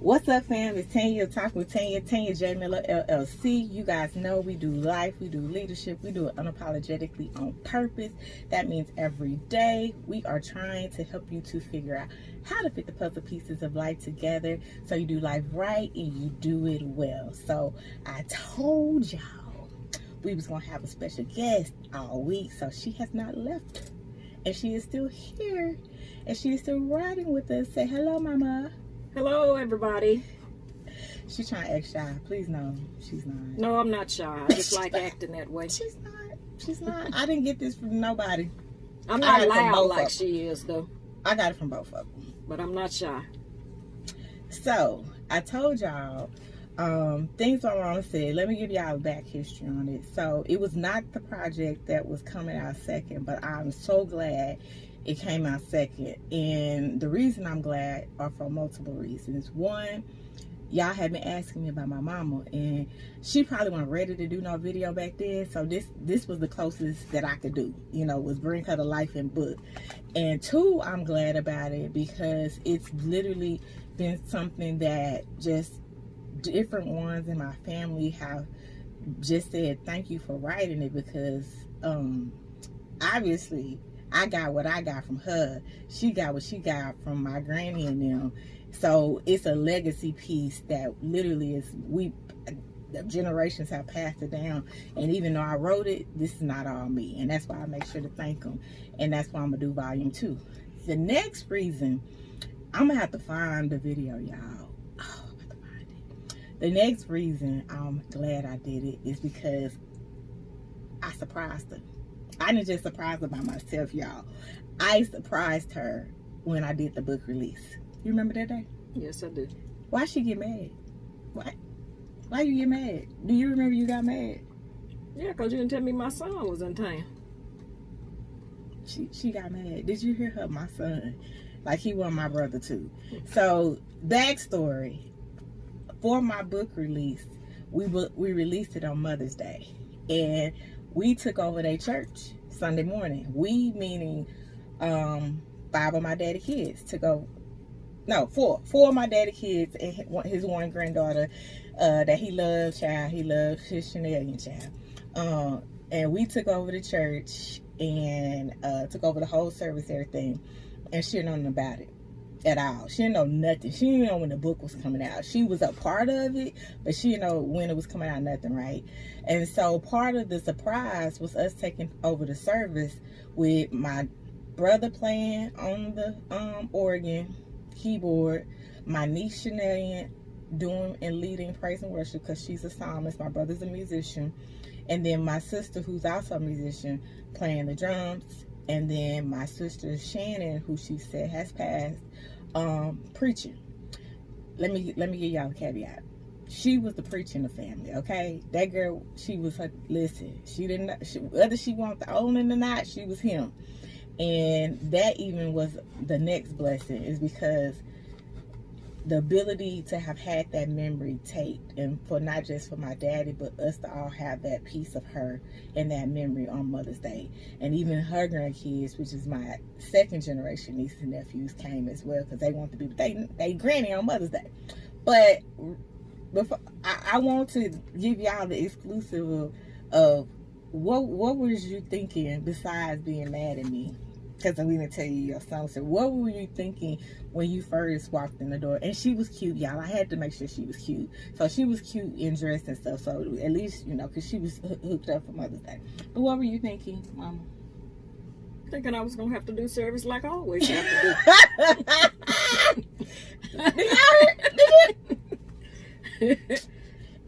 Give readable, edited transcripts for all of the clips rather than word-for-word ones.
What's up, fam? It's Tanya talking with Tanya J LLC. You guys know we do life, we do leadership, we do it unapologetically on purpose. That means every day we are trying to help you to figure out how to fit the puzzle pieces of life together so you do life right and you do it well. So I told y'all we was gonna have a special guest all week, so she has not left and she is still here and she is still riding with us. Say hello, mama. Hello, everybody. She's trying to act shy. Please, no, she's not. No, I'm not shy. I just like acting that way. She's not. She's not. I didn't get this from nobody. I'm not loud like she is, though. I got it from both of them. But I'm not shy. So, I told y'all things are wrong said. Let me give y'all a back history on it. So, it was not the project that was coming out second, but I'm so glad it came out second. And the reason I'm glad are for multiple reasons. One, y'all had been asking me about my mama, and she probably wasn't ready to do no video back then, so this was the closest that I could do, you know, was bring her to life in book. And two, I'm glad about it because it's literally been something that just different ones in my family have just said thank you for writing it, because obviously I got what I got from her. She got what she got from my granny and them. So it's a legacy piece that literally is, the generations have passed it down. And even though I wrote it, this is not all me. And that's why I make sure to thank them. And that's why I'm going to do volume 2. The next reason, I'm going to have to find the video, y'all. Oh, I'm going to find it. The next reason I'm glad I did it is because I surprised her. I didn't just surprise her by myself, y'all. I surprised her when I did the book release. You remember that day? Yes, I do. Why she get mad? Why you get mad? Do you remember you got mad? Yeah, because you didn't tell me my son was in town. She got mad. Did you hear her? My son. Like, he was my brother too. So, backstory. For my book release, we released it on Mother's Day. And we took over their church Sunday morning. We, meaning 5 of my daddy kids, took over. No, 4 of my daddy kids and his one granddaughter that he loved, child. He loved his Chanelian child. And we took over the church and took over the whole service, everything. And she didn't know nothing about it at all. She didn't know nothing. She didn't know when the book was coming out. She was a part of it, but she didn't know when it was coming out, nothing, right? And so part of the surprise was us taking over the service with my brother playing on the organ, keyboard, my niece Chanelian doing and leading praise and worship because she's a psalmist, my brother's a musician, and then my sister, who's also a musician, playing the drums, and then my sister Shannon, who she said has passed, preaching. Let me give y'all a caveat. She was the preacher in the family, okay? That girl, she was her, listen, whether she wanted to own it or not, she was him. And that even was the next blessing, is because the ability to have had that memory taped, and for not just for my daddy, but us to all have that piece of her and that memory on Mother's Day. And even her grandkids, which is my second generation nieces and nephews, came as well because they want to be with they granny on Mother's Day. But before, I want to give y'all the exclusive of what was you thinking besides being mad at me? Because I'm going to tell you your song. So what were you thinking when you first walked in the door? And she was cute, y'all. I had to make sure she was cute. So she was cute in dress and stuff. So at least, you know, because she was hooked up for Mother's Day. But what were you thinking, Mama? Thinking I was going to have to do service like I always have to do.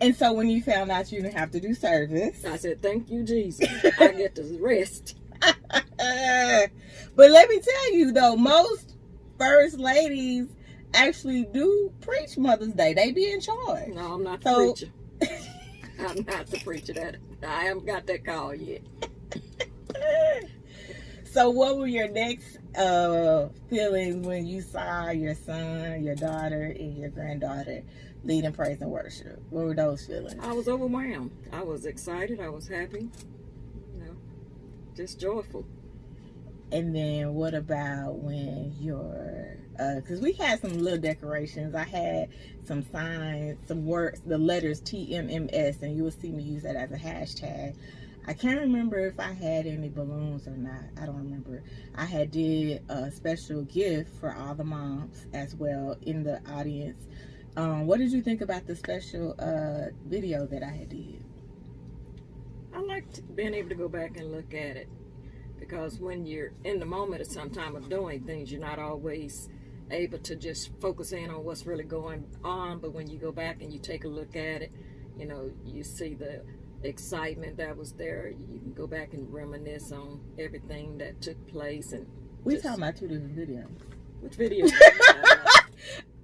And so when you found out you didn't have to do service, I said, thank you, Jesus. I get to rest. But let me tell you though, most first ladies actually do preach Mother's Day. They be in charge. No, I'm not the preacher. I'm not the preacher. That I haven't got that call yet. So what were your next feelings when you saw your son, your daughter, and your granddaughter leading praise and worship? What were those feelings? I was overwhelmed. I was excited. I was happy. Just joyful. And then what about when your because we had some little decorations. I had some signs, some words, the letters TMMS, and you will see me use that as a hashtag. I can't remember if I had any balloons or not. I don't remember. I had did a special gift for all the moms as well in the audience. What did you think about the special video that I had did? I liked being able to go back and look at it, because when you're in the moment at some time of doing things, you're not always able to just focus in on what's really going on. But when you go back and you take a look at it, you know, you see the excitement that was there. You can go back and reminisce on everything that took place. And we talking about two different videos. Which video?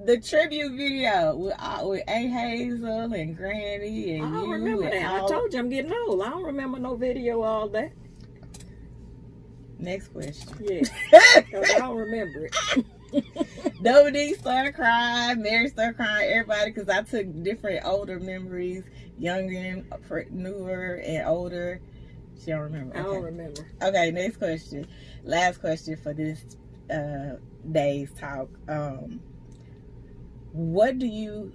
The tribute video with A. Hazel and Granny and I don't you. remember that. All... I told you I'm getting old. I don't remember no video all that. Next question. Yeah, because I don't remember it. Dominique started crying, Mary started crying, everybody, because I took different older memories, younger, newer, and older. She don't remember. I don't remember. Okay, next question. Last question for this day's talk. What do you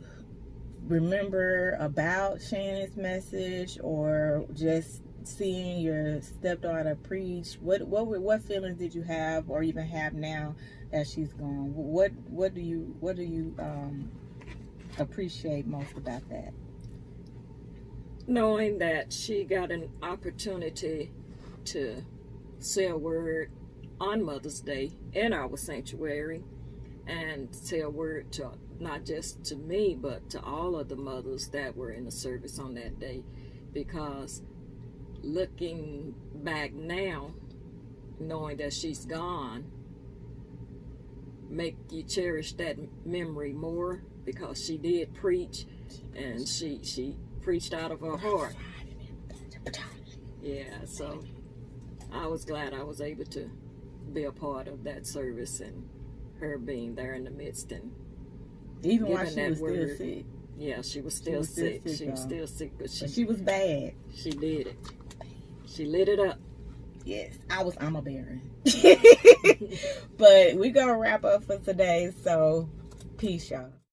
remember about Shannon's message, or just seeing your stepdaughter preach? What feelings did you have, or even have now that she's gone? What do you appreciate most about that? Knowing that she got an opportunity to say a word on Mother's Day in our sanctuary, and say a word to not just to me, but to all of the mothers that were in the service on that day. Because looking back now, knowing that she's gone, make you cherish that memory more, because she did preach, and she preached out of her heart. Yeah, so I was glad I was able to be a part of that service, and her being there in the midst, and even while she that was word. still sick. Yeah, she was still sick. She was still sick, but she was bad. She did it. She lit it up. Yes, I'm a Baron. But we're gonna wrap up for today. So, peace, y'all.